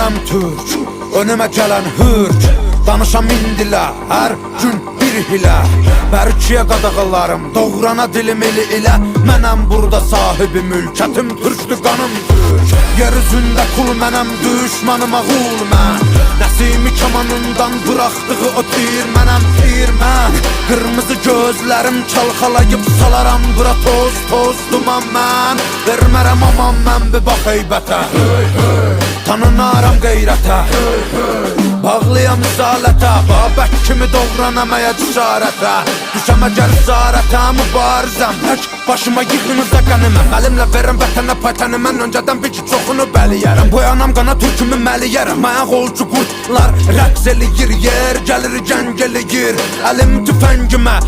Mənəm türk, önümə gələn hürk. Danışam indilə, hər gün bir hilə. Bərkiyə qadağalarım, doğrana dilim eli ilə. Mənəm burada sahibi mülkətim, türkdür qanım türk. Yer üzündə kul mənəm, düşmanıma qul mən. Nəsimi kamanından bıraxdığı o tir mənəm, tir mən. Qırmızı gözlərim çalxalayıb salaram bura toz, toz duman mən. Vermərəm aman mən bir bax heybətə, tanınaram qeyrətə. Bağlıyam risalətə, Babək kimi doğranamaya cəsarətə. Düşəm əgər zarətə, mübarizəm tək başıma yığınıza qəniməm. Əlimlə verəm vətənə paytəni, mən öncədən bir ki çoxunu bəliyərəm. Boyanam qana türkümü məliyərəm. Ayaq olcu qurtlar rəqs eləyir, yer gəlir gəng eləyir. Əlim tüfəngimə